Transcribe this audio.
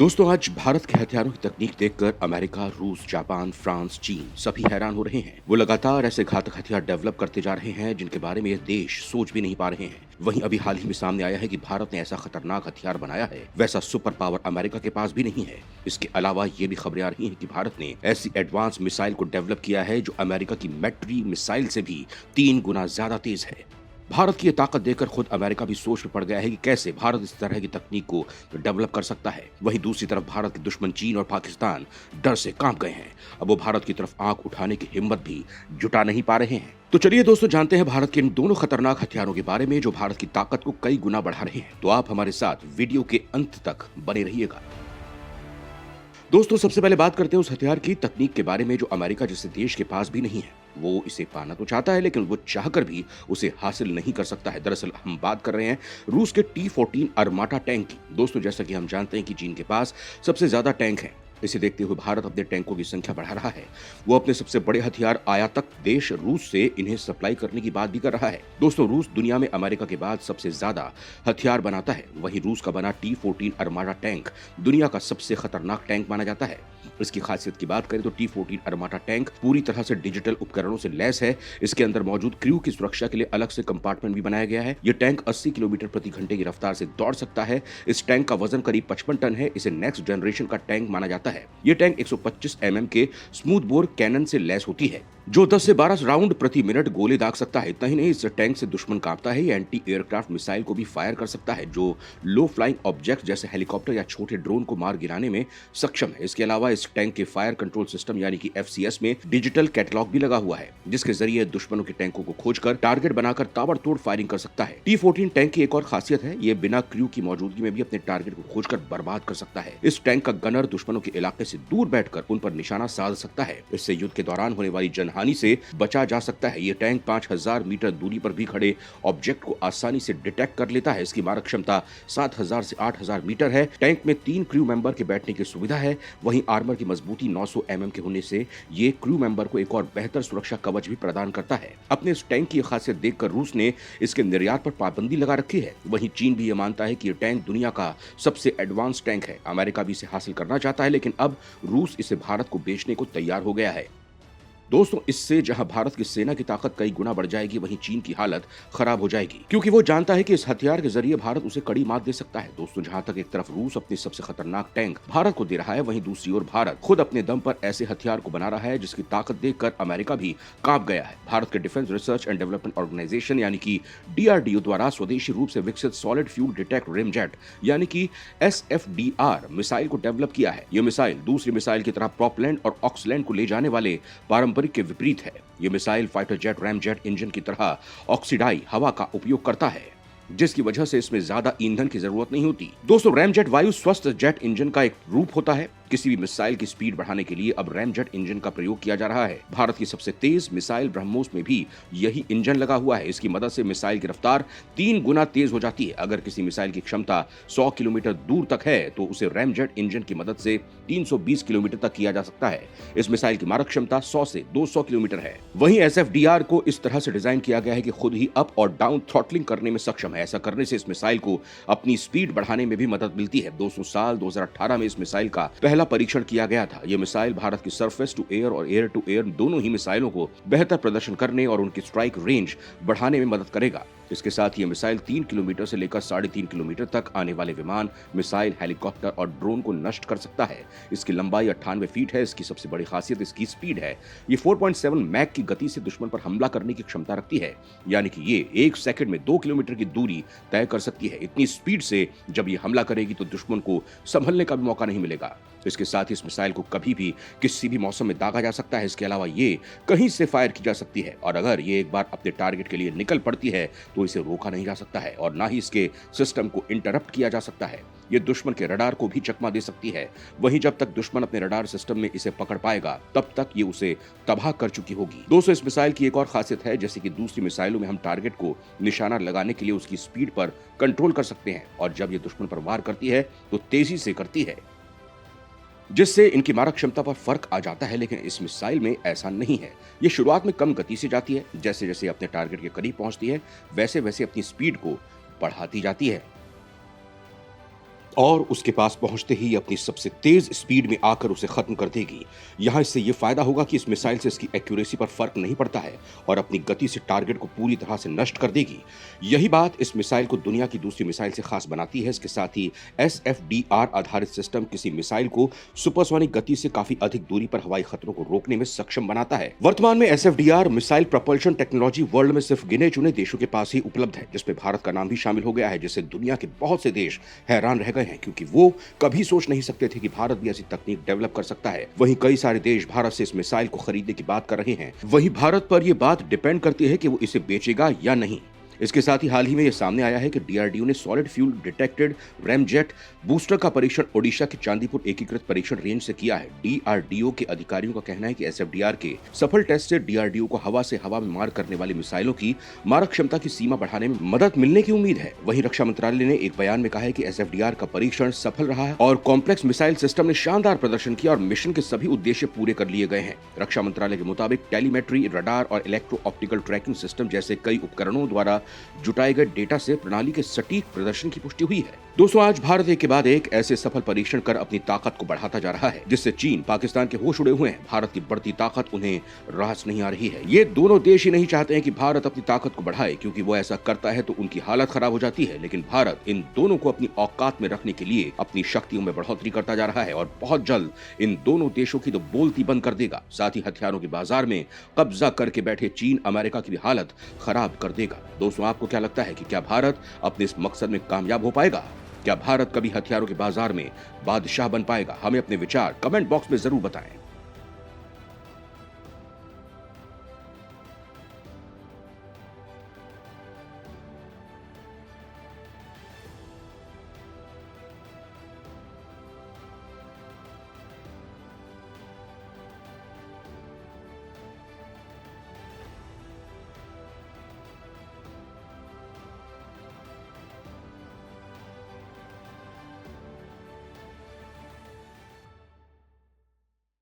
दोस्तों, आज भारत के हथियारों की तकनीक देखकर अमेरिका, रूस, जापान, फ्रांस, चीन सभी हैरान हो रहे हैं। वो लगातार ऐसे घातक हथियार डेवलप करते जा रहे हैं जिनके बारे में ये देश सोच भी नहीं पा रहे हैं। वहीं अभी हाल ही में सामने आया है कि भारत ने ऐसा खतरनाक हथियार बनाया है, वैसा सुपर पावर अमेरिका के पास भी नहीं है। इसके अलावा ये भी खबरें आ रही हैं कि भारत ने ऐसी एडवांस मिसाइल को डेवलप किया है जो अमेरिका की मैट्री मिसाइल से भी 3 गुना ज्यादा तेज है। भारत की ये ताकत देखकर खुद अमेरिका भी सोच में पड़ गया है कि कैसे भारत इस तरह की तकनीक को डेवलप कर सकता है। वहीं दूसरी तरफ भारत के दुश्मन चीन और पाकिस्तान डर से कांप गए हैं। अब वो भारत की तरफ आंख उठाने की हिम्मत भी जुटा नहीं पा रहे हैं। तो चलिए दोस्तों, जानते हैं भारत के इन दोनों खतरनाक हथियारों के बारे में जो भारत की ताकत को कई गुना बढ़ा रहे हैं। तो आप हमारे साथ वीडियो के अंत तक बने रहिएगा। दोस्तों, सबसे पहले बात करते हैं उस हथियार की तकनीक के बारे में जो अमेरिका जैसे देश के पास भी नहीं है। वो इसे पाना तो चाहता है लेकिन वो चाहकर भी उसे हासिल नहीं कर सकता है। दरअसल हम बात कर रहे हैं रूस के T-14 अरमाटा टैंक की। दोस्तों, जैसा कि हम जानते हैं कि चीन के पास सबसे ज्यादा टैंक हैं। इसे देखते हुए भारत अपने टैंकों की संख्या बढ़ा रहा है। वो अपने सबसे बड़े हथियार आयातक देश रूस से इन्हें सप्लाई करने की बात भी कर रहा है। दोस्तों, रूस दुनिया में अमेरिका के बाद सबसे ज्यादा हथियार बनाता है। वहीं रूस का बना T-14 अरमाटा टैंक दुनिया का सबसे खतरनाक टैंक माना जाता है। इसकी खासियत की बात करें तो T-14 अरमाटा टैंक पूरी तरह से डिजिटल उपकरणों से लैस है। इसके अंदर मौजूद क्रू की सुरक्षा के लिए अलग से कंपार्टमेंट भी बनाया गया है। ये टैंक 80 किलोमीटर प्रति घंटे की रफ्तार से दौड़ सकता है। इस टैंक का वजन करीब 55 टन है। इसे नेक्स्ट जनरेशन का टैंक माना जाता है। ये टैंक 125 mm के स्मूथ बोर कैनन से लैस होती है जो 10 से 12 राउंड प्रति मिनट गोले दाग सकता है। इतना ही नहीं, इस टैंक से दुश्मन कांपता है। ये एंटी एयरक्राफ्ट मिसाइल को भी फायर कर सकता है जो लो फ्लाइंग ऑब्जेक्ट जैसे हेलीकॉप्टर या छोटे ड्रोन को मार गिराने में सक्षम है। इसके अलावा इस टैंक के फायर कंट्रोल सिस्टम यानी कि FCS में डिजिटल कैटलॉग भी लगा हुआ है जिसके जरिए दुश्मनों के टैंकों को खोजकर टारगेट बनाकर ताबड़तोड़ फायरिंग कर सकता है। T-14 टैंक की एक और खासियत है, ये बिना क्रू की मौजूदगी में भी अपने टारगेट को खोजकर बर्बाद कर सकता है। इस टैंक का गनर दुश्मनों के इलाके से दूर बैठकर उन पर निशाना साध सकता है। इससे युद्ध के दौरान होने वाली जनहानि से बचा जा सकता है। ये टैंक 5000 मीटर दूरी पर भी खड़े ऑब्जेक्ट को आसानी से डिटेक्ट कर लेता है। इसकी मारक क्षमता 7000 से 8000 मीटर है। टैंक में 3 क्रू मेंबर के बैठने की सुविधा है। वहीं आर्मर की मजबूती 900 mm के होने से ये क्रू मेंबर को एक और बेहतर सुरक्षा कवच भी प्रदान करता है। अपने इस टैंक की खासियत देखकर रूस ने इसके निर्यात पर पाबंदी लगा रखी है। वहीं चीन भी ये मानता है कि ये टैंक दुनिया का सबसे एडवांस टैंक है। अमेरिका भी इसे हासिल करना चाहता है लेकिन अब रूस इसे भारत को बेचने को तैयार हो गया है। दोस्तों, इससे जहां भारत की सेना की ताकत कई गुना बढ़ जाएगी वहीं चीन की हालत खराब हो जाएगी क्योंकि वो जानता है कि इस हथियार के जरिए भारत उसे कड़ी मात दे सकता है। दोस्तों, जहां तक एक तरफ रूस अपनी सबसे खतरनाक टैंक भारत को दे रहा है वहीं दूसरी ओर भारत खुद अपने दम पर ऐसे हथियार को बना रहा है जिसकी ताकत देखकर अमेरिका भी कांप गया है। भारत के defence research and development organisation यानी कि DRDO द्वारा स्वदेशी रूप से विकसित सॉलिड फ्यूल डिटेक्ट रेमजेट यानी कि SFDR मिसाइल को डेवलप किया है। यह मिसाइल दूसरी मिसाइल की तरह प्रोपलैंड और ऑक्सलैंड को ले जाने वाले पारंपरिक के विपरीत है। यह missile fighter jet ramjet engine की तरह ऑक्सीडाई हवा का उपयोग करता है जिसकी वजह से इसमें ज्यादा ईंधन की जरूरत नहीं होती। दोस्तों, रैमजेट वायु स्वस्थ जेट इंजन का एक रूप होता है। किसी भी मिसाइल की स्पीड बढ़ाने के लिए अब रैमजेट इंजन का प्रयोग किया जा रहा है। भारत की सबसे तेज मिसाइल ब्रह्मोस में भी यही इंजन लगा हुआ है। इसकी मदद से मिसाइल की रफ्तार 3 गुना तेज हो जाती है। अगर किसी मिसाइल की क्षमता 100 किलोमीटर दूर तक है तो उसे रैमजेट इंजन की मदद से 320 किलोमीटर तक किया जा सकता है। इस मिसाइल की मारक क्षमता 100 से 200 किलोमीटर है। वहीं SFDR को इस तरह से डिजाइन किया गया है कि खुद ही अप और डाउन थ्रॉटलिंग करने में सक्षम है। ऐसा करने से इस मिसाइल को अपनी स्पीड बढ़ाने में भी मदद मिलती है। 2018 में इस मिसाइल का पहला परीक्षण किया गया था। यह मिसाइल भारत की सरफेस टू एयर और एयर टू एयर दोनों ही मिसाइलों को बेहतर प्रदर्शन करने और उनकी स्ट्राइक रेंज बढ़ाने में मदद करेगा। इसके साथ ये मिसाइल 3 किलोमीटर से लेकर 3.5 किलोमीटर तक आने वाले विमान, मिसाइल, हेलीकॉप्टर और ड्रोन को नष्ट कर सकता है। इसकी लंबाई 98 फीट है। इसकी सबसे बड़ी खासियत इसकी स्पीड है। ये 4.7 मैक की गति से दुश्मन पर हमला करने की क्षमता रखती है, यानी कि ये 1 सेकंड में 2 किलोमीटर की दूरी तय कर सकती है। इतनी स्पीड से जब ये हमला करेगी तो दुश्मन को संभलने का भी मौका नहीं मिलेगा। इसके साथ ही इस मिसाइल को कभी भी किसी भी मौसम में दागा जा सकता है। इसके अलावा ये कहीं से फायर की जा सकती है और अगर ये एक बार अपने टारगेट के लिए निकल पड़ती है तो इसे रोका नहीं जा सकता है और ना ही इसके सिस्टम को इंटरप्ट किया जा सकता है। ये दुश्मन के रडार को भी चकमा दे सकती है। वहीं जब तक दुश्मन अपने रडार सिस्टम में इसे पकड़ पाएगा तब तक ये उसे तबाह कर चुकी होगी। दोस्तों, इस मिसाइल की एक और खासियत है, जैसे कि दूसरी मिसाइलों में हम टारगेट को निशाना लगाने के लिए उसकी स्पीड पर कंट्रोल कर सकते हैं और जब ये दुश्मन पर वार करती है तो तेजी से करती है जिससे इनकी मारक क्षमता पर फर्क आ जाता है। लेकिन इस मिसाइल में ऐसा नहीं है। ये शुरुआत में कम गति से जाती है, जैसे जैसे अपने टारगेट के करीब पहुंचती है वैसे वैसे अपनी स्पीड को बढ़ाती जाती है। और उसके पास पहुंचते ही अपनी सबसे तेज स्पीड में आकर उसे खत्म कर देगी। यहाँ इससे ये फायदा होगा कि इस मिसाइल से इसकी एक्यूरेसी पर फर्क नहीं पड़ता है और अपनी गति से टारगेट को पूरी तरह से नष्ट कर देगी। यही बात इस मिसाइल को दुनिया की दूसरी मिसाइल से खास बनाती है। इसके साथ ही SFDR आधारित सिस्टम किसी मिसाइल को सुपरसोनिक गति से काफी अधिक दूरी पर हवाई खतरों को रोकने में सक्षम बनाता है। वर्तमान में SFDR missile propulsion technology world में सिर्फ गिने चुने देशों के पास ही उपलब्ध है, जिसमें भारत का नाम भी शामिल हो गया है, जिससे दुनिया के बहुत से देश हैरान रह गए हैं, क्योंकि वो कभी सोच नहीं सकते थे कि भारत भी ऐसी तकनीक डेवलप कर सकता है। वहीं कई सारे देश भारत से इस मिसाइल को खरीदने की बात कर रहे हैं। वहीं भारत पर यह बात डिपेंड करती है कि वो इसे बेचेगा या नहीं। इसके साथ ही हाल ही में यह सामने आया है कि DRDO ने solid fuel detected ramjet booster का परीक्षण ओडिशा के चांदीपुर एकीकृत परीक्षण रेंज से किया है। DRDO के अधिकारियों का कहना है कि SFDR के सफल टेस्ट से DRDO को हवा से हवा में मार करने वाली मिसाइलों की मारक क्षमता की सीमा बढ़ाने में मदद मिलने की उम्मीद है। वहीं रक्षा मंत्रालय ने एक बयान में कहा है कि SFDR का परीक्षण सफल रहा है और कॉम्प्लेक्स मिसाइल सिस्टम ने शानदार प्रदर्शन किया और मिशन के सभी उद्देश्य पूरे कर लिए गए हैं। रक्षा मंत्रालय के मुताबिक टेलीमेट्री, रडार और इलेक्ट्रो ऑप्टिकल ट्रैकिंग सिस्टम जैसे कई उपकरणों द्वारा जुटाए गए डेटा से प्रणाली के सटीक प्रदर्शन की पुष्टि हुई है। दोस्तों, आज भारत एक के बाद एक ऐसे सफल परीक्षण कर अपनी ताकत को बढ़ाता जा रहा है, जिससे चीन, पाकिस्तान के होश उड़े हुए हैं। भारत की बढ़ती ताकत उन्हें रास नहीं आ रही है। ये दोनों देश ही नहीं चाहते हैं कि भारत अपनी ताकत को बढ़ाए, क्योंकि वो ऐसा करता है तो उनकी हालत खराब हो जाती है। लेकिन भारत इन दोनों को अपनी औकात में रखने के लिए अपनी शक्तियों में बढ़ोतरी करता जा रहा है और बहुत जल्द इन दोनों देशों की तो बोलती बंद कर देगा। साथ ही हथियारों के बाजार में कब्जा करके बैठे चीन, अमेरिका की भी हालत खराब कर देगा। दोस्तों, आपको क्या लगता है कि क्या भारत अपने इस मकसद में कामयाब हो पाएगा? क्या भारत कभी हथियारों के बाजार में बादशाह बन पाएगा? हमें अपने विचार कमेंट बॉक्स में जरूर बताएं।